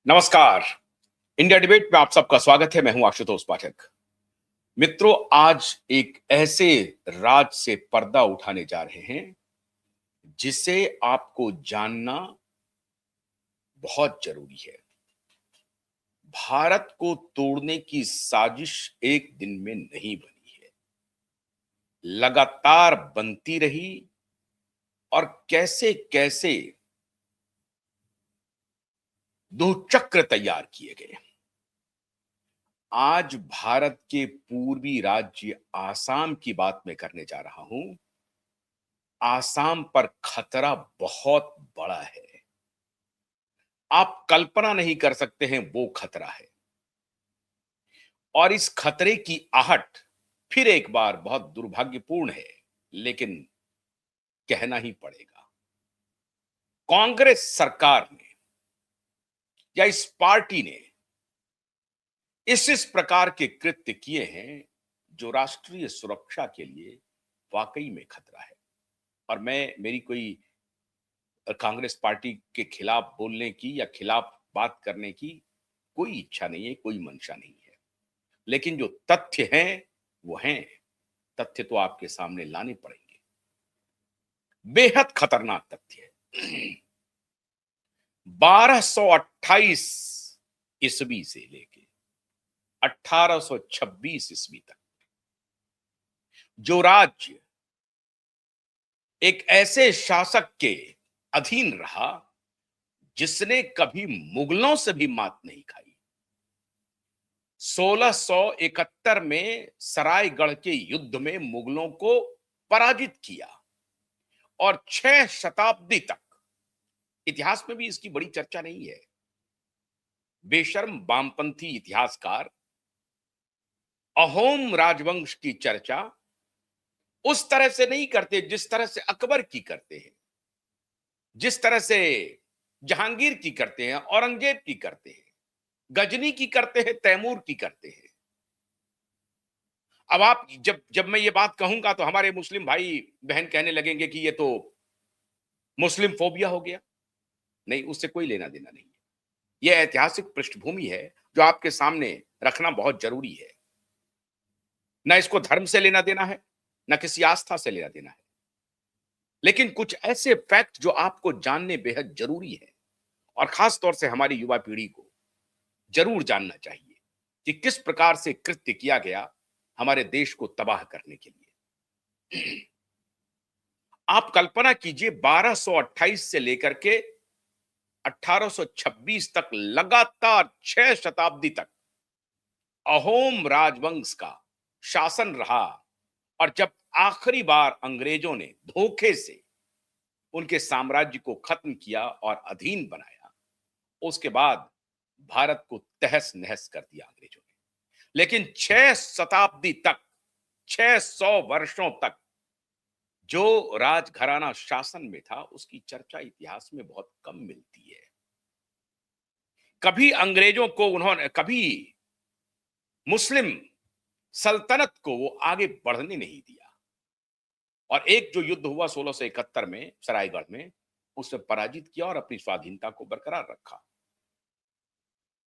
नमस्कार। India debate में आप सबका स्वागत है। मैं हूं आशुतोष पाठक। मित्रों, आज एक ऐसे राज से पर्दा उठाने जा रहे हैं जिसे आपको जानना बहुत जरूरी है। भारत को तोड़ने की साजिश एक दिन में नहीं बनी है, लगातार बनती रही और कैसे कैसे दुचक्र तैयार किए गए। आज भारत के पूर्वी राज्य आसाम की बात मैं करने जा रहा हूं। आसाम पर खतरा बहुत बड़ा है। आप कल्पना नहीं कर सकते हैं वो खतरा है। और इस खतरे की आहट फिर एक बार बहुत दुर्भाग्यपूर्ण है, लेकिन कहना ही पड़ेगा। कांग्रेस सरकार ने या इस पार्टी ने इस प्रकार के कृत्य किए हैं जो राष्ट्रीय सुरक्षा के लिए वाकई में खतरा है। और मेरी कोई कांग्रेस पार्टी के खिलाफ बोलने की या खिलाफ बात करने की कोई इच्छा नहीं है, कोई मंशा नहीं है। लेकिन जो तथ्य हैं वो हैं। तथ्य तो आपके सामने लाने पड़ेंगे। बेहद खतरनाक तथ्य है। 1228 ईस्वी से लेके 1826 ईस्वी तक जो राज्य एक ऐसे शासक के अधीन रहा जिसने कभी मुगलों से भी मात नहीं खाई। 1671 में सरायगढ़ के युद्ध में मुगलों को पराजित किया और 6 शताब्दी तक, इतिहास में भी इसकी बड़ी चर्चा नहीं है, बेशर्म वामपंथी इतिहासकार अहोम राजवंश की चर्चा उस तरह से नहीं करते जिस तरह से अकबर की करते हैं, जिस तरह से जहांगीर की करते हैं, औरंगजेब की करते हैं, गजनी की करते हैं, तैमूर की करते हैं। अब आप जब जब मैं ये बात कहूंगा तो हमारे मुस्लिम भाई बहन कहने लगेंगे कि ये तो मुस्लिम फोबिया हो गया। नहीं, उससे कोई लेना देना नहीं है। यह ऐतिहासिक पृष्ठभूमि है जो आपके सामने रखना बहुत जरूरी है। ना इसको धर्म से लेना देना है, ना किसी आस्था से लेना देना है, लेकिन कुछ ऐसे फैक्ट जो आपको जानने बेहद जरूरी है और खास तौर से हमारी युवा पीढ़ी को जरूर जानना चाहिए कि किस प्रकार से कृत्य किया गया हमारे देश को तबाह करने के लिए। आप कल्पना कीजिए, 1228 से लेकर के 1826 तक लगातार 6 शताब्दी तक अहोम राजवंश का शासन रहा। और जब आखिरी बार अंग्रेजों ने धोखे से उनके साम्राज्य को खत्म किया और अधीन बनाया, उसके बाद भारत को तहस नहस कर दिया अंग्रेजों ने। लेकिन 6 शताब्दी तक, 600 वर्षों तक जो राजघराना शासन में था उसकी चर्चा इतिहास में बहुत कम मिलती है। कभी अंग्रेजों को उन्होंने, कभी मुस्लिम सल्तनत को वो आगे बढ़ने नहीं दिया। और एक जो युद्ध हुआ 1671 में सरायगढ़ में, उससे पराजित किया और अपनी स्वाधीनता को बरकरार रखा।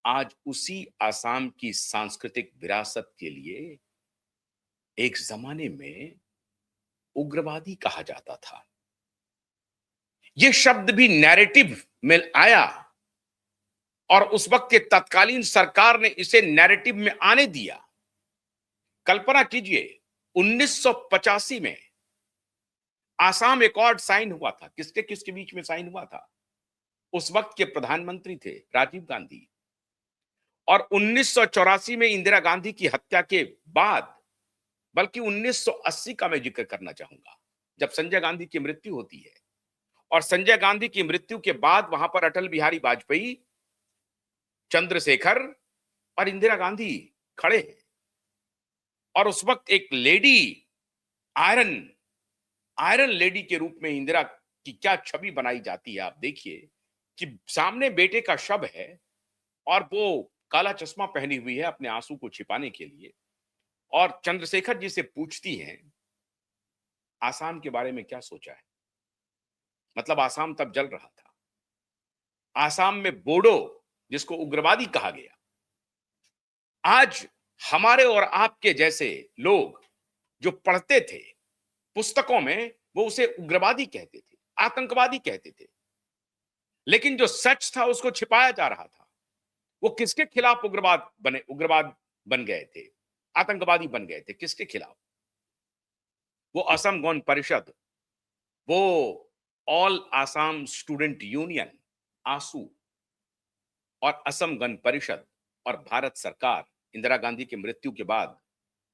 आज उसी आसाम की सांस्कृतिक विरासत के लिए एक जमाने में उग्रवादी कहा जाता था। यह शब्द भी नैरेटिव में आया और उस वक्त के तत्कालीन सरकार ने इसे नैरेटिव में आने दिया। कल्पना कीजिए, 1985 में आसाम एकॉर्ड साइन हुआ था। किसके किसके बीच में साइन हुआ था? उस वक्त के प्रधानमंत्री थे राजीव गांधी। और 1984 में इंदिरा गांधी की हत्या के बाद, बल्कि 1980 का मैं जिक्र करना चाहूंगा, जब संजय गांधी की मृत्यु होती है और संजय गांधी की मृत्यु के बाद वहां पर अटल बिहारी वाजपेयी, चंद्रशेखर और इंदिरा गांधी खड़े हैं। और उस वक्त एक लेडी, आयरन आयरन लेडी के रूप में इंदिरा की क्या छवि बनाई जाती है। आप देखिए कि सामने बेटे का शव है और वो काला चश्मा पहनी हुई है अपने आंसू को छिपाने के लिए, और चंद्रशेखर जी से पूछती हैं, आसाम के बारे में क्या सोचा है? मतलब आसाम तब जल रहा था। आसाम में बोडो जिसको उग्रवादी कहा गया, आज हमारे और आपके जैसे लोग जो पढ़ते थे पुस्तकों में, वो उसे उग्रवादी कहते थे, आतंकवादी कहते थे। लेकिन जो सच था उसको छिपाया जा रहा था। वो किसके खिलाफ उग्रवाद बन गए थे, आतंकवादी बन गए थे, किसके खिलाफ? वो असम गण परिषद, वो ऑल आसाम स्टूडेंट यूनियन आसू, और असम गण परिषद और भारत सरकार। इंदिरा गांधी की मृत्यु के बाद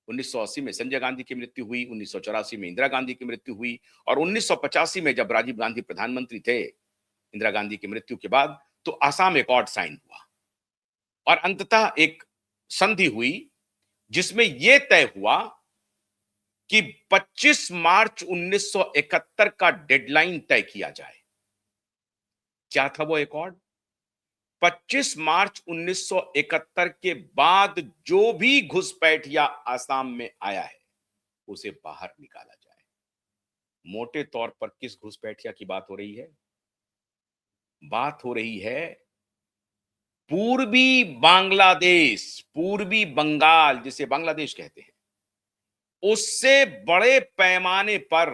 1980 में संजय गांधी की मृत्यु हुई, 1984 में इंदिरा गांधी की मृत्यु हुई, और 1985 में जब राजीव गांधी प्रधानमंत्री थे इंदिरा गांधी की मृत्यु के बाद, तो आसाम एकॉर्ड साइन हुआ और अंततः एक संधि हुई जिसमें यह तय हुआ कि 25 मार्च 1971 का डेडलाइन तय किया जाए। क्या था वो एकॉर्ड? 25 मार्च 1971 के बाद जो भी घुसपैठिया आसाम में आया है उसे बाहर निकाला जाए। मोटे तौर पर किस घुसपैठिया की बात हो रही है? बात हो रही है पूर्वी बांग्लादेश, पूर्वी बंगाल जिसे बांग्लादेश कहते हैं, उससे बड़े पैमाने पर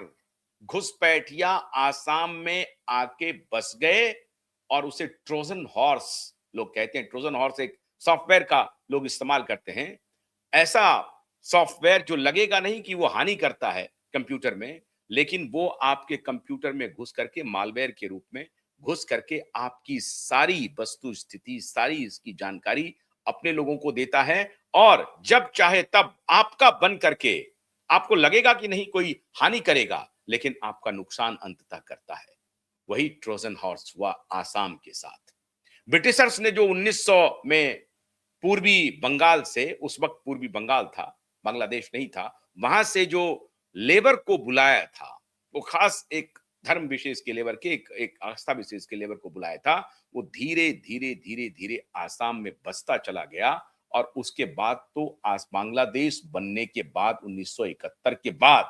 घुसपैठिया आसाम में आके बस गए और उसे ट्रोजन हॉर्स लोग कहते हैं। ट्रोजन हॉर्स एक सॉफ्टवेयर का लोग इस्तेमाल करते हैं, ऐसा सॉफ्टवेयर जो लगेगा नहीं कि वो हानि करता है कंप्यूटर में, लेकिन वो आपके कंप्यूटर में घुस करके मालवेयर के रूप में घुस करके आपकी सारी वस्तु स्थिति, सारी इसकी जानकारी अपने लोगों को देता है, और जब चाहे तब आपका बन करके, आपको लगेगा कि नहीं कोई हानि करेगा, लेकिन आपका नुकसान अंततः करता है। वही ट्रोजन हॉर्स हुआ आसाम के साथ। ब्रिटिशर्स ने जो 1900 में पूर्वी बंगाल से, उस वक्त पूर्वी बंगाल था, बांग्लादेश नहीं था, वहां से जो लेबर को बुलाया था, वो खास एक धर्म विशेष के लेबर के, एक आस्था विशेष के लेबर को बुलाया था, वो धीरे धीरे धीरे धीरे आसाम में बसता चला गया। और उसके बाद तो आज बांग्लादेश बनने के बाद 1971 के बाद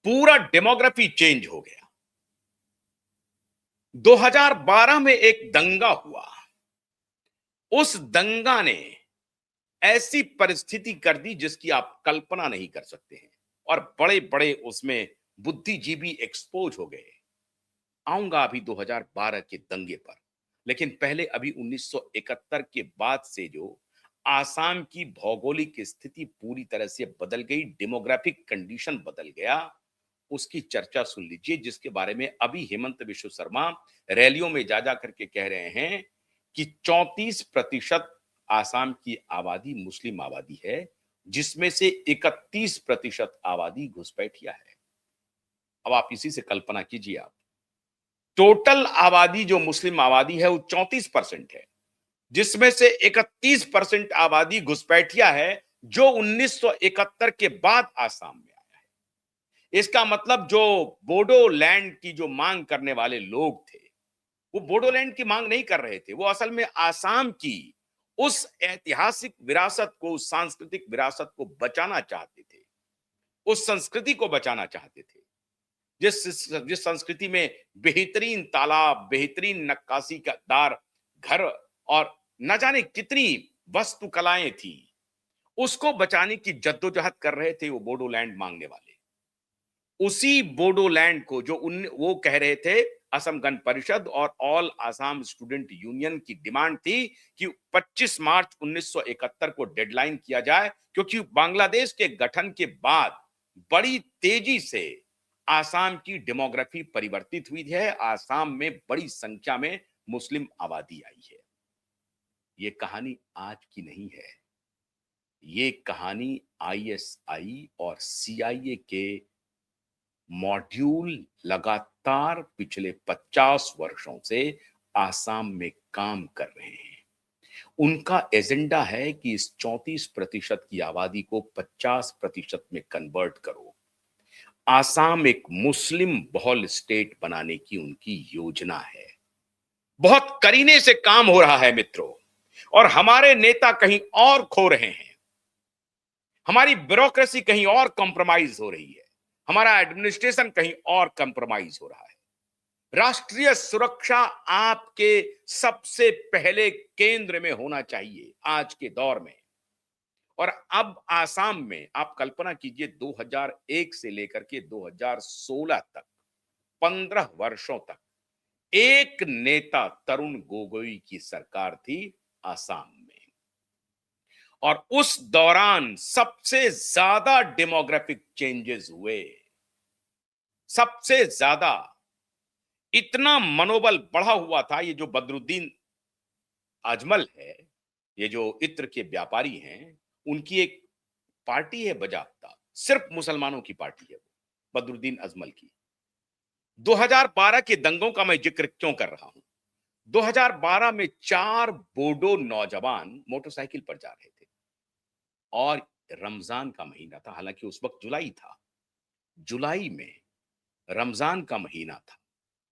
पूरा डेमोग्राफी चेंज हो गया। 2012 में एक दंगा हुआ, उस दंगा ने ऐसी परिस्थिति कर दी जिसकी आप कल्पना नहीं कर सकते हैं, और बड़े बड़े उसमें बुद्धिजीवी एक्सपोज हो गए। आऊंगा अभी 2012 के दंगे पर, लेकिन पहले अभी 1971 के बाद से जो आसाम की भौगोलिक स्थिति पूरी तरह से बदल गई, डेमोग्राफिक कंडीशन बदल गया, उसकी चर्चा सुन लीजिए, जिसके बारे में अभी हेमंत बिश्व शर्मा रैलियों में जा जा करके कह रहे हैं कि 34% आसाम की आबादी मुस्लिम आबादी है, जिसमें से 31% आबादी घुसपैठिया है। अब आप इसी से कल्पना कीजिए, आप टोटल आबादी जो मुस्लिम आबादी है वो 34% है, जिसमें से 31% आबादी घुसपैठिया है, जो 1971 के बाद आसाम में आया है। इसका मतलब जो बोडोलैंड की जो मांग करने वाले लोग थे, वो बोडोलैंड की मांग नहीं कर रहे थे, वो असल में आसाम की उस ऐतिहासिक विरासत को, उस सांस्कृतिक विरासत को बचाना चाहते थे, उस संस्कृति को बचाना चाहते थे, जिस संस्कृति में बेहतरीन तालाब, बेहतरीन नक्काशी का दार घर और न जाने कितनी वास्तुकलाएं थी, उसको बचाने की जद्दोजहद कर रहे थे वो बोडोलैंड मांगने वाले। उसी बोडोलैंड को जो वो कह रहे थे, असम गण परिषद और ऑल आसाम स्टूडेंट यूनियन की डिमांड थी कि 25 मार्च 1971 को डेडलाइन किया जाए, क्योंकि बांग्लादेश के गठन के बाद बड़ी तेजी से आसाम की डेमोग्राफी परिवर्तित हुई है, आसाम में बड़ी संख्या में मुस्लिम आबादी आई है। ये कहानी आज की नहीं है, ये कहानी आईएसआई और सीआईए के मॉड्यूल लगातार पिछले 50 वर्षों से आसाम में काम कर रहे हैं। उनका एजेंडा है कि इस 34% की आबादी को 50% में कन्वर्ट करो। आसाम एक मुस्लिम बहुल स्टेट बनाने की उनकी योजना है। बहुत करीने से काम हो रहा है मित्रों, और हमारे नेता कहीं और खो रहे हैं, हमारी ब्यूरोक्रेसी कहीं और कॉम्प्रोमाइज हो रही है, हमारा एडमिनिस्ट्रेशन कहीं और कॉम्प्रोमाइज हो रहा है। राष्ट्रीय सुरक्षा आपके सबसे पहले केंद्र में होना चाहिए आज के दौर में। और अब आसाम में आप कल्पना कीजिए 2001 से लेकर के 2016 तक 15 वर्षों तक एक नेता तरुण गोगोई की सरकार थी आसाम में। और उस दौरान सबसे ज्यादा डेमोग्राफिक चेंजेस हुए, सबसे ज्यादा। इतना मनोबल बढ़ा हुआ था। ये जो बदरुद्दीन अजमल है, ये जो इत्र के व्यापारी हैं, उनकी एक पार्टी है बजाबता, सिर्फ मुसलमानों की पार्टी है वो, बदरुद्दीन अजमल की। 2012 के दंगों का मैं जिक्र क्यों कर रहा हूं? 2012 में 4 बोडो नौजवान मोटरसाइकिल पर जा रहे थे और रमजान का महीना था, हालांकि उस वक्त जुलाई था। जुलाई में रमजान का महीना था,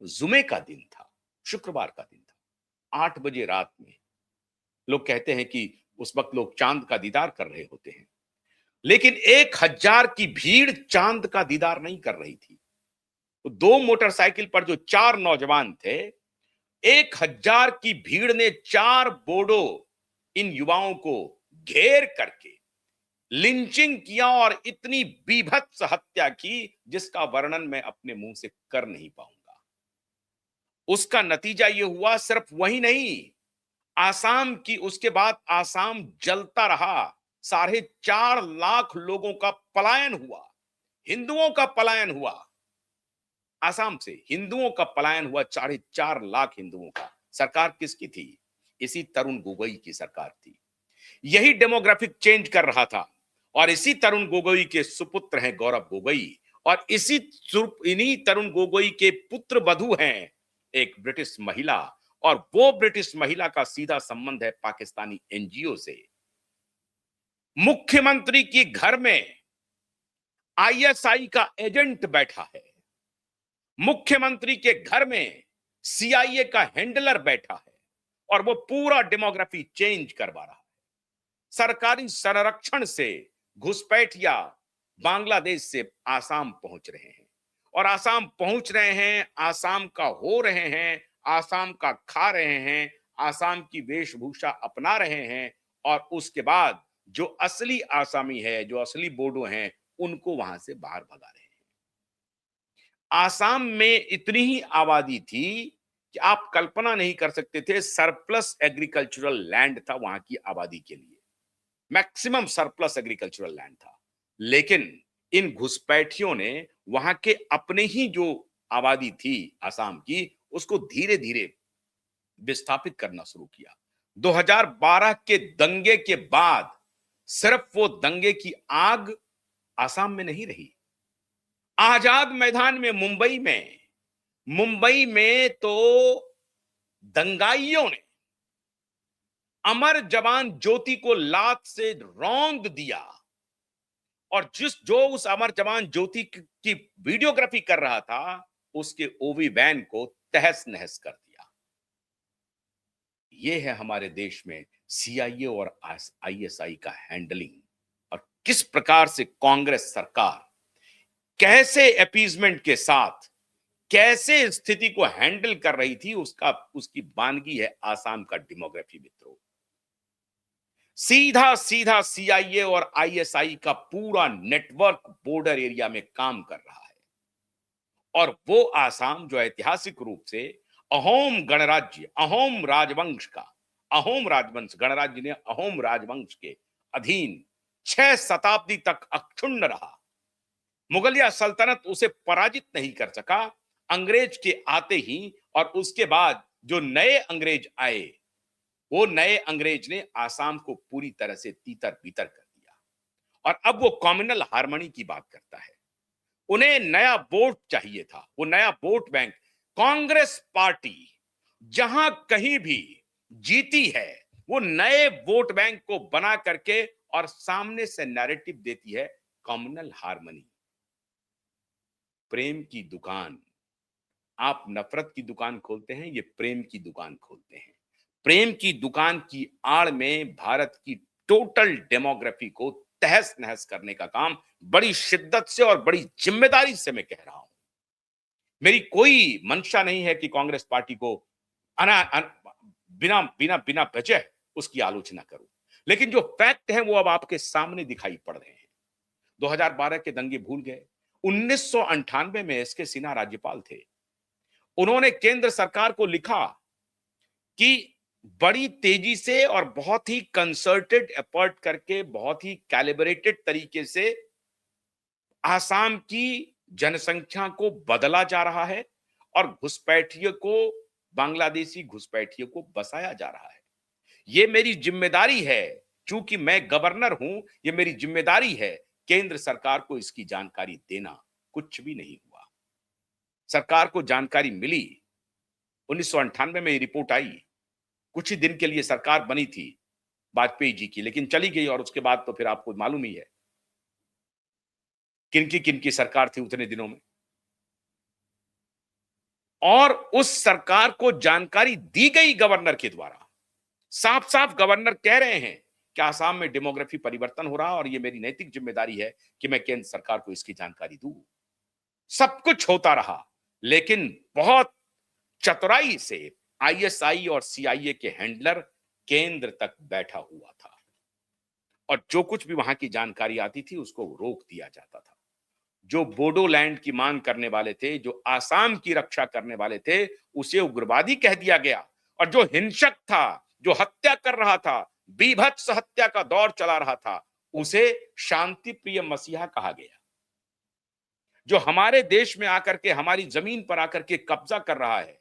जुमे का दिन था, शुक्रवार का दिन था। 8 बजे रात में लोग कहते हैं कि उस वक्त लोग चांद का दीदार कर रहे होते हैं, लेकिन 1000 की भीड़ चांद का दीदार नहीं कर रही थी। तो 2 मोटरसाइकिल पर जो 4 नौजवान थे, 1000 की भीड़ ने 4 बोडो इन युवाओं को घेर करके लिंचिंग किया और इतनी बीभत्स हत्या की जिसका वर्णन मैं अपने मुंह से कर नहीं पाऊंगा। उसका नतीजा यह हुआ, सिर्फ वही नहीं, आसाम की, उसके बाद आसाम जलता रहा। 4.5 लाख लोगों का पलायन हुआ, हिंदुओं का पलायन हुआ। आसाम से हिंदुओं का पलायन हुआ, 4.5 लाख हिंदुओं का। सरकार किसकी थी? इसी तरुण गोगोई की सरकार थी। यही डेमोग्राफिक चेंज कर रहा था। और इसी तरुण गोगोई के सुपुत्र हैं गौरव गोगोई, और इन्हीं तरुण गोगोई के पुत्र वधू हैं एक ब्रिटिश महिला, और वो ब्रिटिश महिला का सीधा संबंध है पाकिस्तानी एनजीओ से। मुख्यमंत्री के घर में आईएसआई का एजेंट बैठा है, मुख्यमंत्री के घर में सीआईए का हैंडलर बैठा है, और वो पूरा डेमोग्राफी चेंज करवा रहा है। सरकारी संरक्षण से घुसपैठिया बांग्लादेश से आसाम पहुंच रहे हैं, और आसाम पहुंच रहे हैं, आसाम का हो रहे हैं, आसाम का खा रहे हैं, आसाम की वेशभूषा अपना रहे हैं, और उसके बाद जो असली आसामी है, जो असली बोडो हैं, उनको वहां से बाहर भगा रहे हैं। आसाम में इतनी ही आबादी थी कि आप कल्पना नहीं कर सकते थे। सरप्लस एग्रीकल्चरल लैंड था वहां की आबादी के लिए, मैक्सिमम सरप्लस एग्रीकल्चरल लैंड था। लेकिन इन घुसपैठियों ने वहां के अपने ही जो आबादी थी आसाम की, उसको धीरे धीरे विस्थापित करना शुरू किया। 2012 के दंगे के बाद सिर्फ वो दंगे की आग आसाम में नहीं रही, आजाद मैदान में, मुंबई में तो दंगाइयों ने अमर जवान ज्योति को लात से रौंद दिया, और जो उस अमर जवान ज्योति की वीडियोग्राफी कर रहा था, उसके ओवी वैन को तहस नहस कर दिया। यह है हमारे देश में सीआईए और आईएसआई का हैंडलिंग, और किस प्रकार से कांग्रेस सरकार कैसे अपीजमेंट के साथ कैसे स्थिति को हैंडल कर रही थी, उसकी बानगी है आसाम का डेमोग्राफी। मित्रों, सीधा सीधा सीआईए और आईएसआई का पूरा नेटवर्क बॉर्डर एरिया में काम कर रहा है। और वो आसाम जो ऐतिहासिक रूप से अहोम गणराज्य, अहोम राजवंश का, अहोम राजवंश गणराज्य ने अहोम राजवंश के अधीन 6 शताब्दी तक अक्षुण्ण रहा। मुगलिया सल्तनत उसे पराजित नहीं कर सका। अंग्रेज के आते ही और उसके बाद जो नए अंग्रेज आए, वो नए अंग्रेज ने आसाम को पूरी तरह से तीतर बीतर कर दिया। और अब वो कम्युनल हार्मनी की बात करता है। उन्हें नया वोट चाहिए था, वो नया वोट बैंक। कांग्रेस पार्टी जहां कहीं भी जीती है, वो नए वोट बैंक को बना करके और सामने से नैरेटिव देती है कम्युनल हार्मनी। प्रेम की दुकान, आप नफरत की दुकान खोलते हैं, ये प्रेम की दुकान खोलते हैं। प्रेम की दुकान की आड़ में भारत की टोटल डेमोग्राफी को तहस नहस करने का काम बड़ी शिद्दत से और बड़ी जिम्मेदारी से मैं कह रहा हूं। मेरी कोई मंशा नहीं है कि कांग्रेस पार्टी को बिना बिना बिना वजह उसकी आलोचना करूं, लेकिन जो फैक्ट है वो अब आपके सामने दिखाई पड़ रहे हैं। 2012 के दंगे भूल गए। 1998 में एस के सिन्हा राज्यपाल थे। उन्होंने केंद्र सरकार को लिखा कि बड़ी तेजी से और बहुत ही कंसर्टेड एफर्ट करके, बहुत ही कैलिब्रेटेड तरीके से आसाम की जनसंख्या को बदला जा रहा है और घुसपैठियों को, बांग्लादेशी घुसपैठियों को बसाया जा रहा है। ये मेरी जिम्मेदारी है, चूंकि मैं गवर्नर हूं, ये मेरी जिम्मेदारी है केंद्र सरकार को इसकी जानकारी देना। कुछ भी नहीं हुआ। सरकार को जानकारी मिली, 1998 में ये रिपोर्ट आई। कुछ ही दिन के लिए सरकार बनी थी वाजपेयी जी की, लेकिन चली गई और उसके बाद तो फिर आपको मालूम ही है किनकी सरकार थी उतने दिनों में। और उस सरकार को जानकारी दी गई गवर्नर के द्वारा। साफ साफ गवर्नर कह रहे हैं कि आसाम में डेमोग्राफी परिवर्तन हो रहा और ये मेरी नैतिक जिम्मेदारी है कि मैं केंद्र सरकार को इसकी जानकारी दूं। सब कुछ होता रहा, लेकिन बहुत चतुराई से आईएसआई और सीआईए के हैंडलर केंद्र तक बैठा हुआ था और जो कुछ भी वहां की जानकारी आती थी उसको रोक दिया जाता था। जो बोडोलैंड की मांग करने वाले थे, जो आसाम की रक्षा करने वाले थे, उसे उग्रवादी कह दिया गया और जो हिंसक था, जो हत्या कर रहा था, बीभत्स हत्या का दौर चला रहा था, उसे शांति प्रिय मसीहा कहा गया। जो हमारे देश में आकर के, हमारी जमीन पर आकर के कब्जा कर रहा है,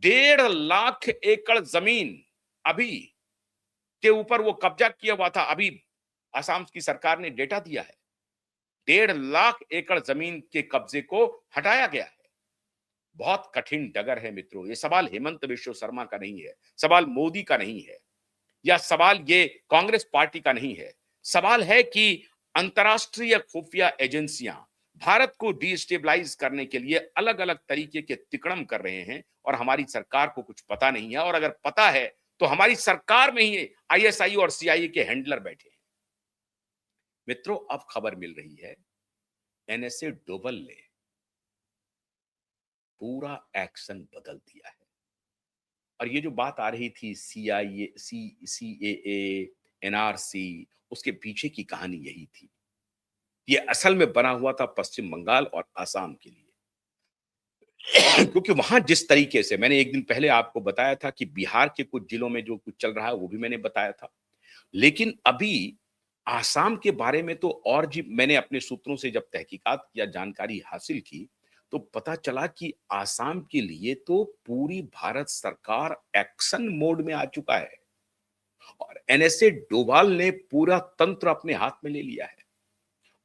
1.5 लाख एकड़ जमीन अभी के ऊपर वो कब्जा किया हुआ था। अभी असम की सरकार ने डेटा दिया है, 1.5 लाख एकड़ जमीन के कब्जे को हटाया गया है। बहुत कठिन डगर है मित्रों। ये सवाल हेमंत बिश्व शर्मा का नहीं है, सवाल मोदी का नहीं है, या सवाल ये कांग्रेस पार्टी का नहीं है। सवाल है कि अंतरराष्ट्रीय खुफिया एजेंसियां भारत को डिस्टेबलाइज करने के लिए अलग अलग तरीके के तिकड़म कर रहे हैं और हमारी सरकार को कुछ पता नहीं है। और अगर पता है तो हमारी सरकार में ही आईएसआई और सीआईए के हैंडलर बैठे हैं। मित्रों, अब खबर मिल रही है एनएसए डोभाल ने पूरा एक्शन बदल दिया है। और ये जो बात आ रही थी सीआईए, सीएए, एनआरसी, उसके पीछे की कहानी यही थी। ये असल में बना हुआ था पश्चिम बंगाल और आसाम के लिए। क्योंकि वहां जिस तरीके से, मैंने एक दिन पहले आपको बताया था कि बिहार के कुछ जिलों में जो कुछ चल रहा है वो भी मैंने बताया था, लेकिन अभी आसाम के बारे में तो और जी मैंने अपने सूत्रों से जब तहकीकात किया, जानकारी हासिल की, तो पता चला कि आसाम के लिए तो पूरी भारत सरकार एक्शन मोड में आ चुका है और एनएसए डोभाल ने पूरा तंत्र अपने हाथ में ले लिया है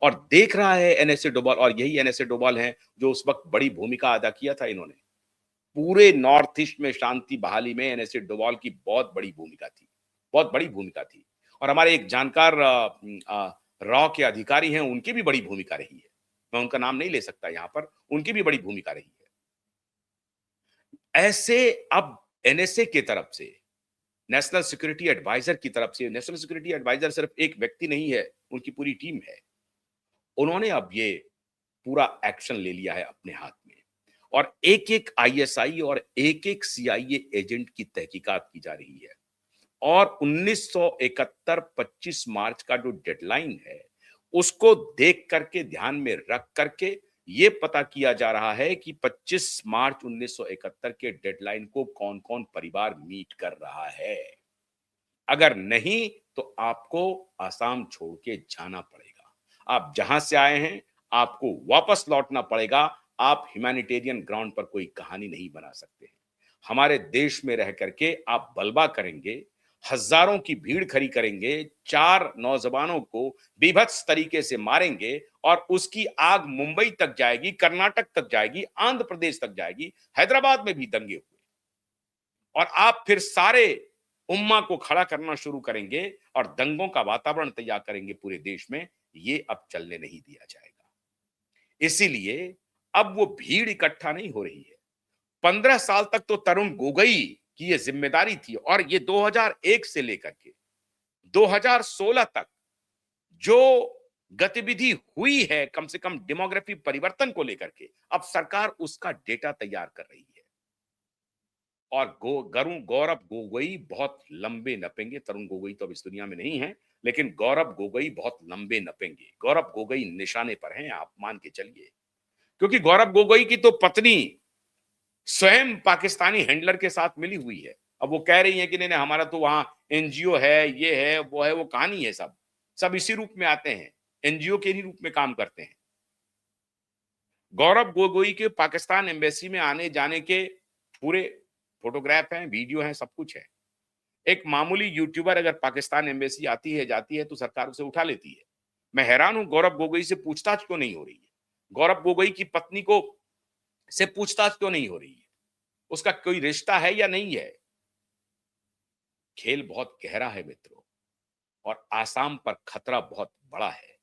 और देख रहा है एनएसए डोभाल। और यही एनएसए डोभाल हैं जो उस वक्त बड़ी भूमिका अदा किया था। इन्होंने पूरे नॉर्थ ईस्ट में शांति बहाली में एनएसए डोभाल की बहुत बड़ी भूमिका थी, बहुत बड़ी भूमिका थी। और हमारे एक जानकार रॉ के अधिकारी हैं, उनकी भी बड़ी भूमिका रही है। मैं उनका नाम नहीं ले सकता यहां पर, उनकी भी बड़ी भूमिका रही है। ऐसे अब एनएसए की तरफ से, नेशनल सिक्योरिटी एडवाइजर की तरफ से, नेशनल सिक्योरिटी एडवाइजर सिर्फ एक व्यक्ति नहीं है, उनकी पूरी टीम है। उन्होंने अब ये पूरा एक्शन ले लिया है अपने हाथ में और एक एक आईएसआई और एक एक सीआईए एजेंट की तहकीकात की जा रही है। और 1971 25 मार्च का जो डेडलाइन है उसको देख करके, ध्यान में रख करके ये पता किया जा रहा है कि 25 मार्च 1971 के डेडलाइन को कौन कौन परिवार मीट कर रहा है। अगर नहीं तो आपको आसाम छोड़ के जाना पड़ेगा। आप जहां से आए हैं आपको वापस लौटना पड़ेगा। आप ह्यूमैनिटेरियन ग्राउंड पर कोई कहानी नहीं बना सकते। हमारे देश में रह करके आप बलवा करेंगे, हजारों की भीड़ खड़ी करेंगे, 4 नौजवानों को बीभत्स तरीके से मारेंगे और उसकी आग मुंबई तक जाएगी, कर्नाटक तक जाएगी, आंध्र प्रदेश तक जाएगी, हैदराबाद में भी दंगे हुए और आप फिर सारे उम्मा को खड़ा करना शुरू करेंगे और दंगों का वातावरण तैयार करेंगे पूरे देश में। ये अब चलने नहीं दिया जाएगा। इसीलिए अब वो भीड़ इकट्ठा नहीं हो रही है। 15 साल तक तो तरुण गोगोई की ये जिम्मेदारी थी और ये 2001 से लेकर के 2016 तक जो गतिविधि हुई है, कम से कम डेमोग्राफी परिवर्तन को लेकर के, अब सरकार उसका डेटा तैयार कर रही है। और गौरव गोगोई बहुत लंबे नपेंगे। तरुण गोगोई तो अब इस दुनिया में नहीं है, लेकिन गौरव गोगोई बहुत लंबे नपेंगे। गौरव गोगोई निशाने पर हैं, आप मान के चलिए, क्योंकि गौरव गोगोई की तो पत्नी स्वयं पाकिस्तानी हैंडलर के साथ मिली हुई है। अब वो कह रही है कि नहीं नहीं, हमारा तो वहां एनजीओ है, ये है, वो है, वो कहानी है। सब सब इसी रूप में आते हैं, एनजीओ के ही रूप में काम करते हैं। गौरव गोगोई के पाकिस्तान एम्बेसी में आने जाने के पूरे फोटोग्राफ हैं, वीडियो हैं, सब कुछ है। एक मामूली यूट्यूबर अगर पाकिस्तान एम्बेसी आती है, जाती है, तो सरकार उसे उठा लेती है। मैं हैरान हूं, गौरव गोगोई से पूछताछ क्यों नहीं हो रही है? गौरव गोगोई की पत्नी को से पूछताछ क्यों नहीं हो रही है? उसका कोई रिश्ता है या नहीं है? खेल बहुत गहरा है मित्रों, और आसाम पर खतरा बहुत बड़ा है।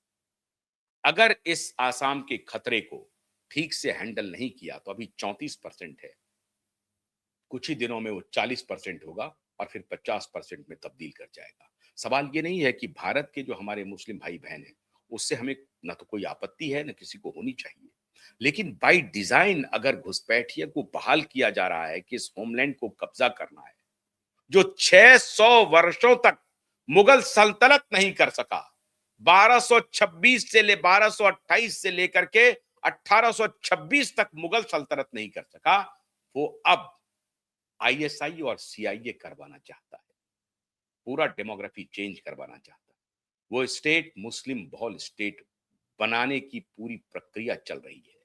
अगर इस आसाम के खतरे को ठीक से हैंडल नहीं किया तो अभी 34% है, कुछ ही दिनों में वो 40% होगा और फिर 50% में तब्दील कर जाएगा। सवाल ये नहीं है कि भारत के जो हमारे मुस्लिम भाई बहन हैं, उससे हमें ना तो कोई आपत्ति है, ना किसी को होनी चाहिए। लेकिन बाय डिजाइन अगर घुसपैठिए को बहाल किया जा रहा है कि इस होमलैंड को कब्जा करना है, जो 600 वर्षों तक मुगल सल्तनत नहीं कर सका, 1226 से ले 1228 से लेकर के 1826 तक मुगल सल्तनत नहीं कर सका, वो अब आईएसआई और सीआईए करवाना चाहता है। पूरा डेमोग्राफी चेंज करवाना चाहता है। वो स्टेट मुस्लिम बहुल स्टेट बनाने की पूरी प्रक्रिया चल रही है,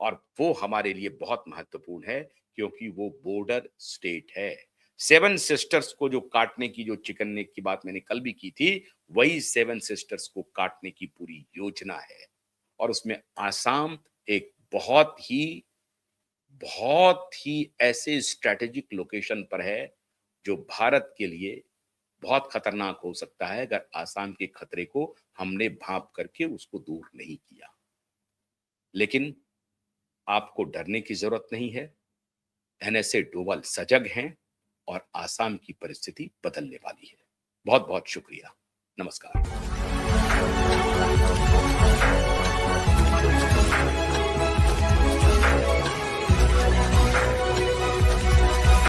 और वो हमारे लिए बहुत महत्वपूर्ण है, क्योंकि वो बॉर्डर स्टेट है। सेवन सिस्टर्स को जो काटने की, जो चिकन नेक की बात मैंने कल भी की थी, वही सेवन सिस्टर्स को काटने की पूरी योजना है। और उसमें आसाम एक बहुत ही ऐसे स्ट्रेटेजिक लोकेशन पर है, जो भारत के लिए बहुत खतरनाक हो सकता है अगर आसाम के खतरे को हमने भांप करके उसको दूर नहीं किया। लेकिन आपको डरने की जरूरत नहीं है। एनएसए डोभाल सजग हैं, और आसाम की परिस्थिति बदलने वाली है। बहुत बहुत शुक्रिया। नमस्कार।